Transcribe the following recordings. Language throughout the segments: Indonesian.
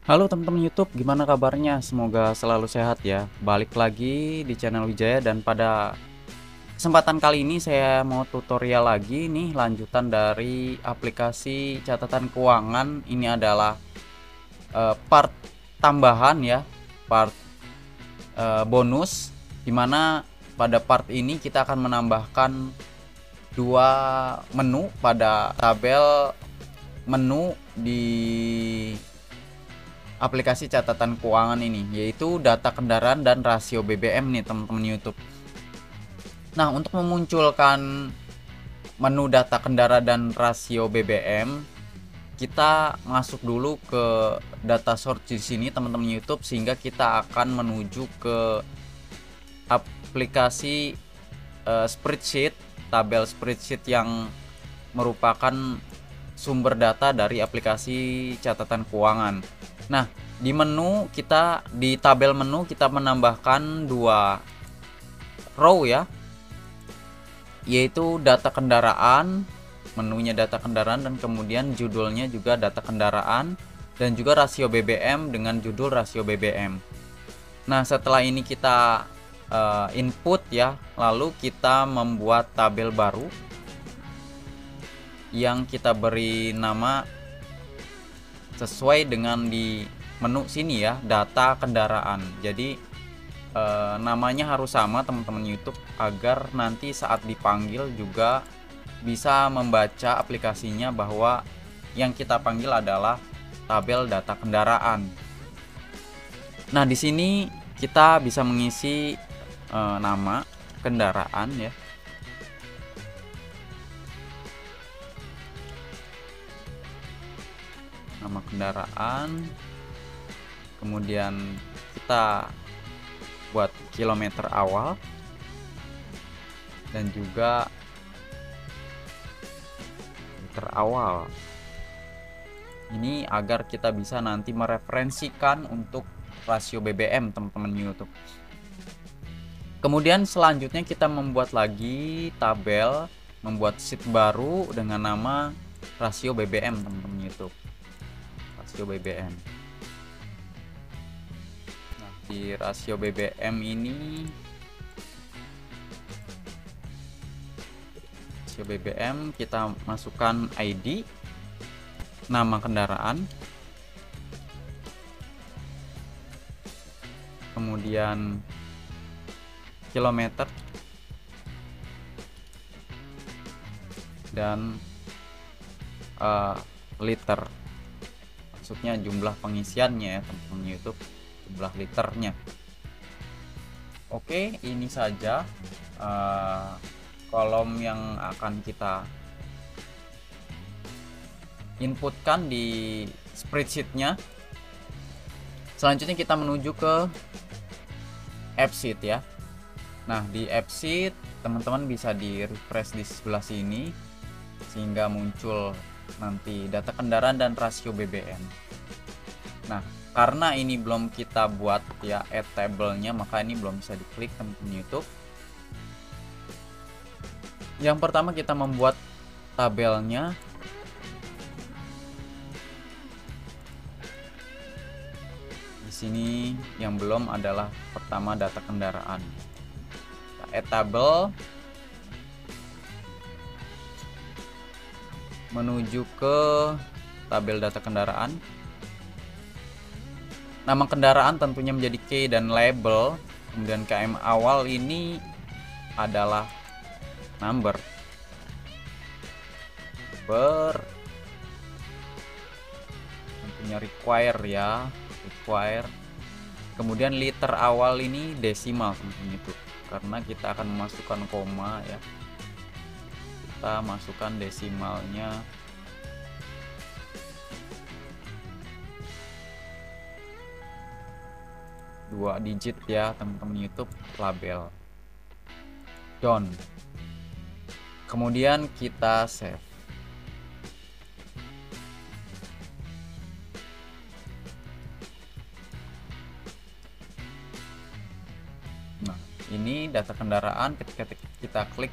Halo teman-teman YouTube, gimana kabarnya? Semoga selalu sehat ya. Balik lagi di channel Wijaya dan pada kesempatan kali ini saya mau tutorial lagi nih lanjutan dari aplikasi catatan keuangan. Ini adalah part tambahan ya, part bonus dimana pada part ini kita akan menambahkan dua menu pada tabel menu di aplikasi catatan keuangan ini, yaitu data kendaraan dan rasio BBM nih teman-teman YouTube. Nah, untuk memunculkan menu data kendaraan dan rasio BBM, kita masuk dulu ke data source di sini teman-teman YouTube, sehingga kita akan menuju ke aplikasi spreadsheet, tabel spreadsheet yang merupakan sumber data dari aplikasi catatan keuangan. Nah, di menu kita, di tabel menu kita menambahkan dua row ya, yaitu data kendaraan, menunya data kendaraan, dan kemudian judulnya juga data kendaraan, dan juga rasio BBM dengan judul rasio BBM. Nah, setelah ini kita input ya, lalu kita membuat tabel baru yang kita beri nama sesuai dengan di menu sini ya, data kendaraan. Jadi namanya harus sama teman-teman YouTube, agar nanti saat dipanggil juga bisa membaca aplikasinya bahwa yang kita panggil adalah tabel data kendaraan. Nah, di sini kita bisa mengisi nama kendaraan ya. Nama kendaraan, kemudian kita buat kilometer awal, dan juga liter awal. Ini agar kita bisa nanti mereferensikan untuk rasio BBM teman-teman YouTube. Kemudian selanjutnya kita membuat lagi tabel, membuat sheet baru dengan nama rasio BBM teman-teman YouTube. Rasio BBM. Nah, di rasio BBM ini, rasio BBM kita masukkan ID, nama kendaraan, kemudian kilometer, dan liter. Maksudnya jumlah pengisiannya ya teman-teman YouTube, jumlah liternya. Oke, ini saja kolom yang akan kita inputkan di spreadsheetnya. Selanjutnya kita menuju ke AppSheet ya. Nah, di AppSheet teman-teman bisa di refresh di sebelah sini sehingga muncul nanti data kendaraan dan rasio BBM. Nah, karena ini belum kita buat ya add table-nya, maka ini belum bisa diklik teman-teman YouTube. Yang pertama kita membuat tabelnya. Di sini yang belum adalah pertama data kendaraan. Add table, menuju ke tabel data kendaraan. Nama kendaraan tentunya menjadi key dan label. Kemudian KM awal ini adalah number. Tentunya require ya, require. Kemudian liter awal ini desimal teman-teman itu, karena kita akan memasukkan koma ya. Kita masukkan desimalnya 2 digit ya teman-teman YouTube. Label done, kemudian kita save. Nah, ini data kendaraan. Ketika kita klik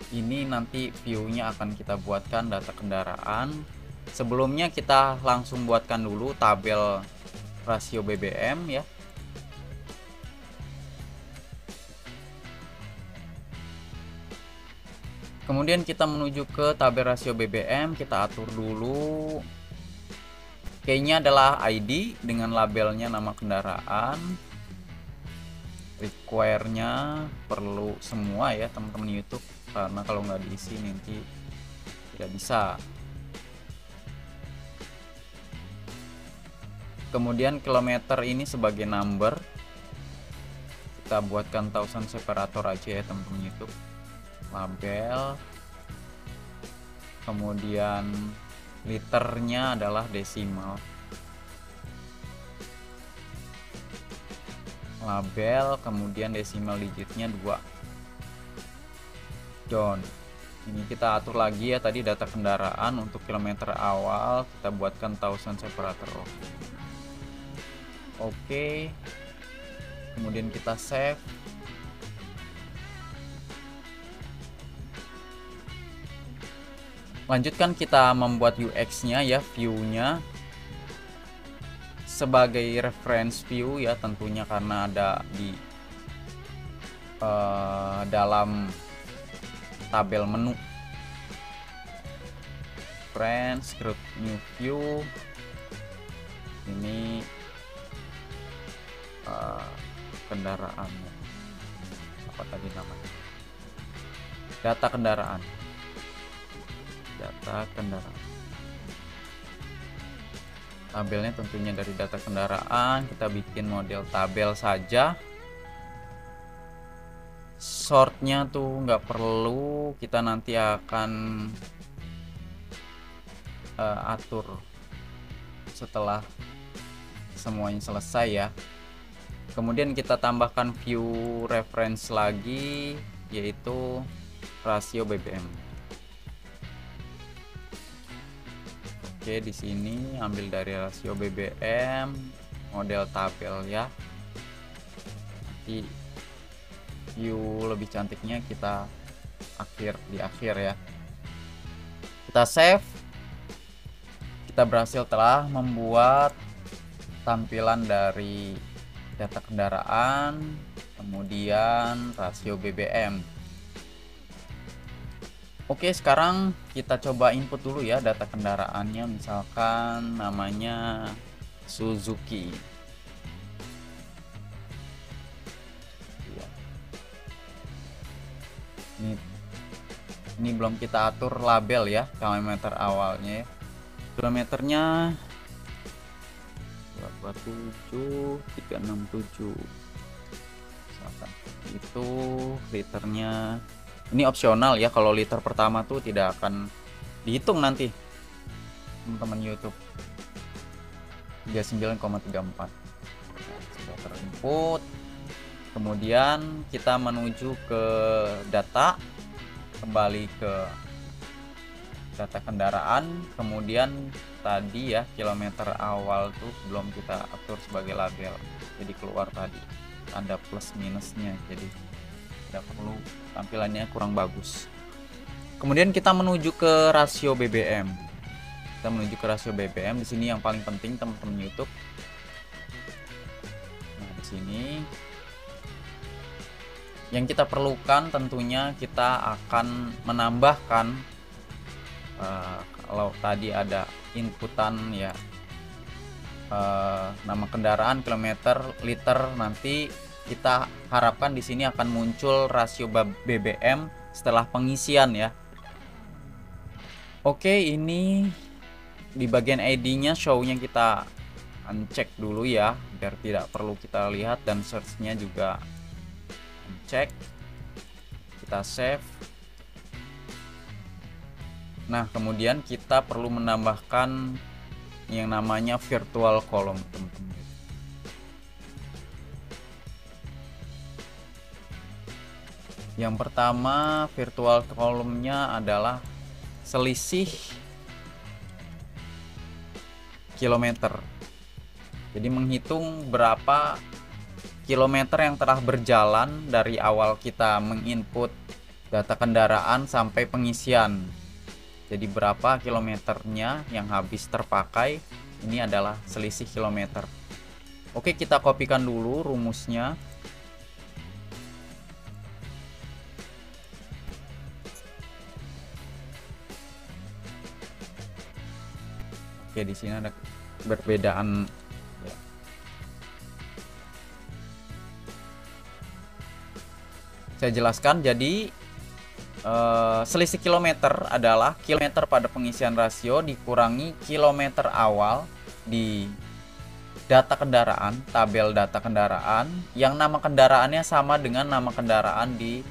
ini, nanti view-nya akan kita buatkan data kendaraan, Sebelumnya kita langsung buatkan dulu tabel rasio BBM ya. Kemudian kita menuju ke tabel rasio BBM, kita atur dulu. Key-nya adalah ID dengan labelnya nama kendaraan. Require-nya perlu semua ya teman-teman YouTube, karena kalau nggak diisi nanti tidak bisa. Kemudian kilometer ini sebagai number, kita buatkan 1000 separator aja ya teman-teman YouTube. Label, kemudian liternya adalah desimal, label, kemudian desimal digitnya 2. John, ini kita atur lagi ya, tadi data kendaraan untuk kilometer awal kita buatkan 1000 separator. Oke, kemudian kita save. Lanjutkan kita membuat UX-nya ya, view-nya sebagai reference view ya tentunya, karena ada di dalam tabel menu. Friends, create new view. Ini kendaraannya. Apa tadi namanya? Data kendaraan. Data kendaraan. Tabelnya tentunya dari data kendaraan, kita bikin model tabel saja. Sortnya tuh nggak perlu, kita nanti akan atur setelah semuanya selesai ya. Kemudian kita tambahkan view reference lagi, yaitu rasio BBM. Oke, di sini ambil dari rasio BBM, model tabel ya. Nanti view lebih cantiknya kita di akhir ya. Kita save. Kita berhasil telah membuat tampilan dari data kendaraan, kemudian rasio BBM. Oke, sekarang kita coba input dulu ya data kendaraannya, misalkan namanya Suzuki. Ini belum kita atur label ya, kilometer awalnya ya. Kilometernya 227 367 misalkan. Itu liternya ini opsional ya, kalau liter pertama tuh tidak akan dihitung nanti teman-teman YouTube. 39,34 sudah terinput. Kemudian kita menuju ke data, kembali ke data kendaraan. Kemudian tadi ya kilometer awal tuh belum kita atur sebagai label, jadi keluar tadi tanda plus minusnya, jadi tidak perlu, tampilannya kurang bagus. Kemudian kita menuju ke rasio BBM. Kita menuju ke rasio BBM. Di sini yang paling penting teman-teman YouTube. Nah, di sini yang kita perlukan tentunya kita akan menambahkan kalau tadi ada inputan ya, nama kendaraan, kilometer, liter, nanti kita harapkan di sini akan muncul rasio BBM setelah pengisian ya. Oke, ini di bagian ID-nya, show-nya kita uncek dulu ya, biar tidak perlu kita lihat, dan search-nya juga uncek. Kita save. Nah, kemudian kita perlu menambahkan yang namanya virtual column, teman-teman. Yang pertama, virtual column-nya adalah selisih kilometer. Jadi menghitung berapa kilometer yang telah berjalan dari awal kita menginput data kendaraan sampai pengisian. Jadi berapa kilometernya yang habis terpakai, ini adalah selisih kilometer. Oke, kita kopikan dulu rumusnya. Oke, di sini ada perbedaan. Saya jelaskan, jadi selisih kilometer adalah kilometer pada pengisian rasio dikurangi kilometer awal di data kendaraan, tabel data kendaraan yang nama kendaraannya sama dengan nama kendaraan di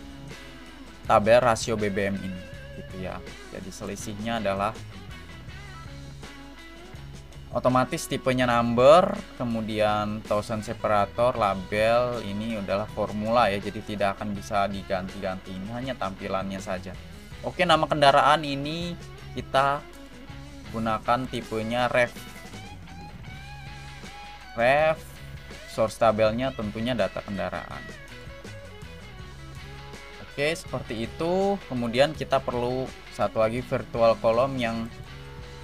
tabel rasio BBM ini, gitu ya. Jadi selisihnya adalah otomatis tipenya number, kemudian thousand separator, label, ini adalah formula ya, jadi tidak akan bisa diganti-ganti, ini hanya tampilannya saja. Oke, nama kendaraan ini kita gunakan tipenya ref, source tabelnya tentunya data kendaraan. Oke, seperti itu. Kemudian kita perlu satu lagi virtual column yang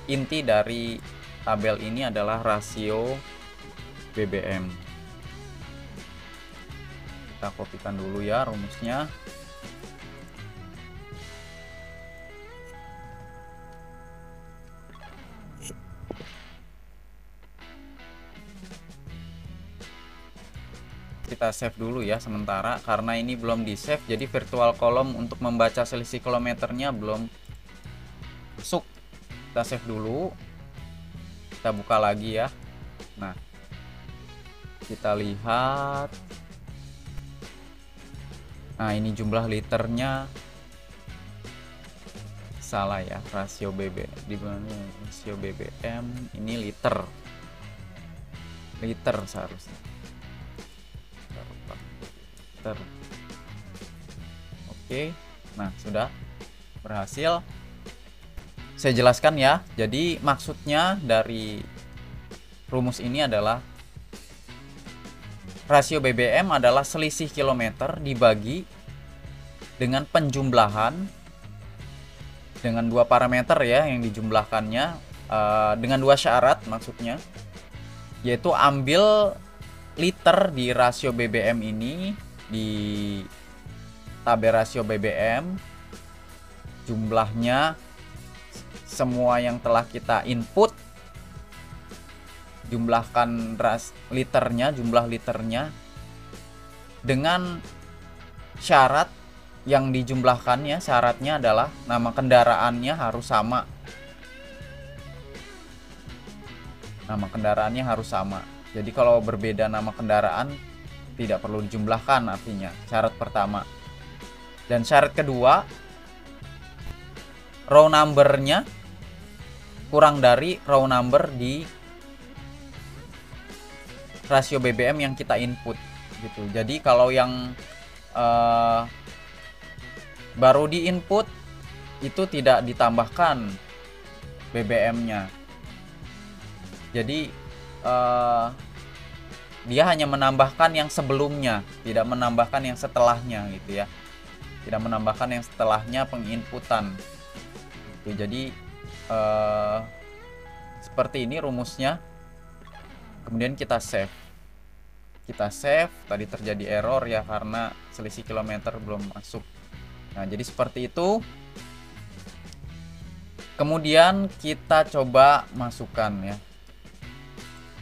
inti dari tabel ini adalah rasio BBM. Kita kopikan dulu ya rumusnya. Kita save dulu ya sementara, karena ini belum di save, jadi virtual column untuk membaca selisih kilometernya belum masuk. Kita save dulu, kita buka lagi ya. Nah, kita lihat, nah ini jumlah liternya salah ya, rasio BBM di mana, rasio BBM ini liter seharusnya liter. Oke, nah sudah berhasil. Saya jelaskan ya, jadi maksudnya dari rumus ini adalah rasio BBM adalah selisih kilometer dibagi dengan penjumlahan dengan dua parameter ya yang dijumlahkannya, dengan dua syarat maksudnya, yaitu ambil liter di rasio BBM ini, di tabel rasio BBM, jumlahnya semua yang telah kita input, jumlahkan jumlah liternya dengan syarat yang dijumlahkannya, syaratnya adalah nama kendaraannya harus sama. Nama kendaraannya harus sama. Jadi kalau berbeda nama kendaraan tidak perlu dijumlahkan, artinya syarat pertama. Dan syarat kedua, row number-nya kurang dari row number di rasio BBM yang kita input gitu. Jadi kalau yang baru di input itu tidak ditambahkan BBM-nya. Jadi dia hanya menambahkan yang sebelumnya, tidak menambahkan yang setelahnya gitu ya. Tidak menambahkan yang setelahnya penginputan. Gitu. Jadi seperti ini rumusnya. Kemudian kita save. Kita save, tadi terjadi error ya karena selisih kilometer belum masuk. Nah, jadi seperti itu. Kemudian kita coba masukkan ya.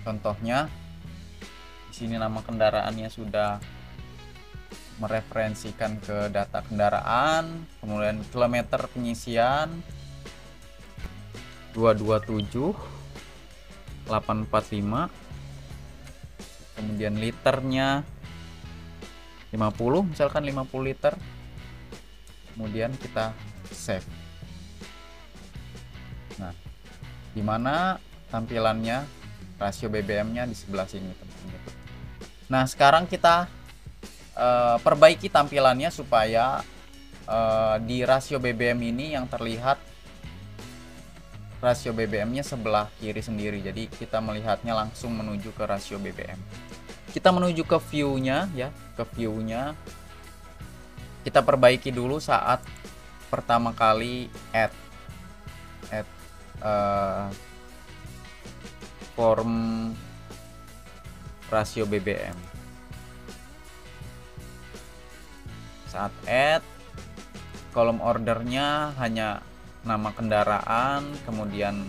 Contohnya di sini nama kendaraannya sudah mereferensikan ke data kendaraan, kemudian kilometer pengisian 227 845, kemudian liternya 50, misalkan 50 liter. Kemudian kita save. Nah, dimana tampilannya rasio BBM-nya di sebelah sini tentunya. Nah, sekarang kita perbaiki tampilannya supaya di rasio BBM ini yang terlihat rasio BBM-nya sebelah kiri sendiri. Jadi kita melihatnya langsung menuju ke rasio BBM. Kita menuju ke view-nya ya, ke view-nya. Kita perbaiki dulu saat pertama kali add. add form rasio BBM. Saat add, kolom ordernya hanya nama kendaraan, kemudian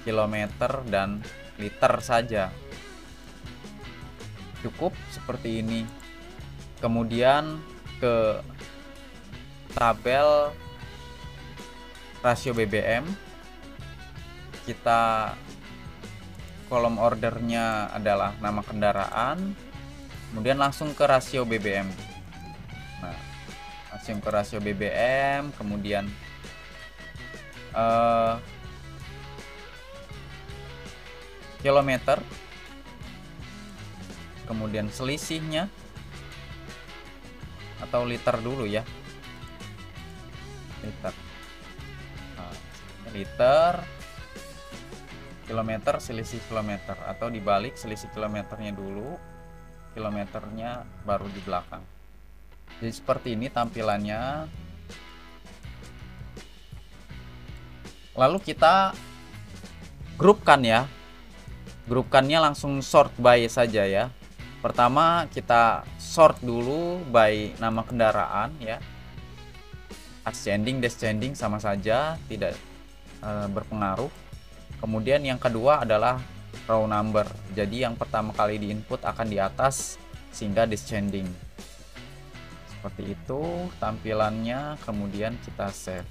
kilometer dan liter saja. Cukup seperti ini. Kemudian ke tabel rasio BBM, kita kolom ordernya adalah nama kendaraan, kemudian langsung ke rasio BBM. Nah, langsung ke rasio BBM, kemudian kilometer, kemudian selisihnya atau liter dulu ya, liter. Nah, liter, kilometer, selisih kilometer, atau dibalik, selisih kilometernya dulu, kilometernya baru di belakang. Jadi seperti ini tampilannya. Lalu kita grupkan ya. Grupkannya langsung sort by saja ya. Pertama kita sort dulu by nama kendaraan ya. Ascending, descending sama saja, tidak berpengaruh. Kemudian yang kedua adalah row number. Jadi yang pertama kali di input akan di atas sehingga descending. Seperti itu tampilannya, kemudian kita save.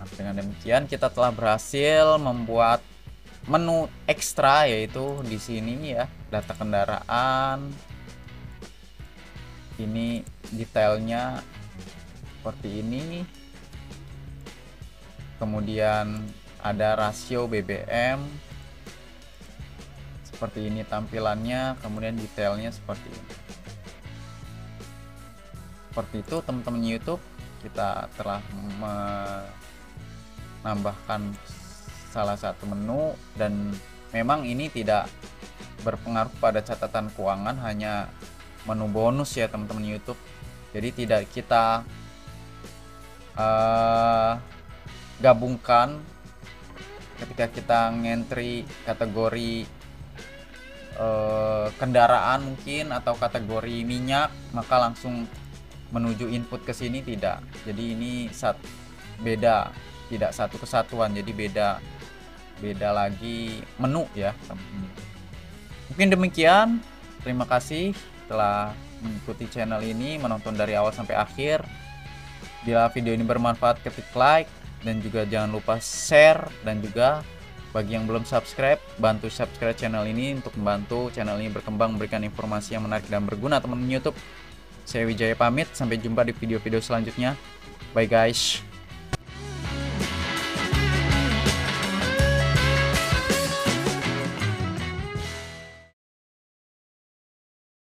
Nah, dengan demikian kita telah berhasil membuat menu ekstra, yaitu di sini ya, data kendaraan. Ini detailnya seperti ini. Kemudian ada rasio BBM. Seperti ini tampilannya, kemudian detailnya seperti ini. Seperti itu teman-teman YouTube, kita telah menambahkan salah satu menu, dan memang ini tidak berpengaruh pada catatan keuangan, hanya menu bonus ya teman-teman YouTube. Jadi tidak kita gabungkan ketika kita ngentry kategori kendaraan mungkin atau kategori minyak, maka langsung menuju input ke sini, tidak. Jadi ini beda, tidak satu kesatuan, jadi beda lagi menu ya. Mungkin demikian. Terima kasih telah mengikuti channel ini, menonton dari awal sampai akhir. Bila video ini bermanfaat, ketik like, dan juga jangan lupa share, dan juga bagi yang belum subscribe, bantu subscribe channel ini untuk membantu channel ini berkembang, memberikan informasi yang menarik dan berguna teman-teman YouTube. Saya Wijaya pamit, sampai jumpa di video-video selanjutnya. Bye guys.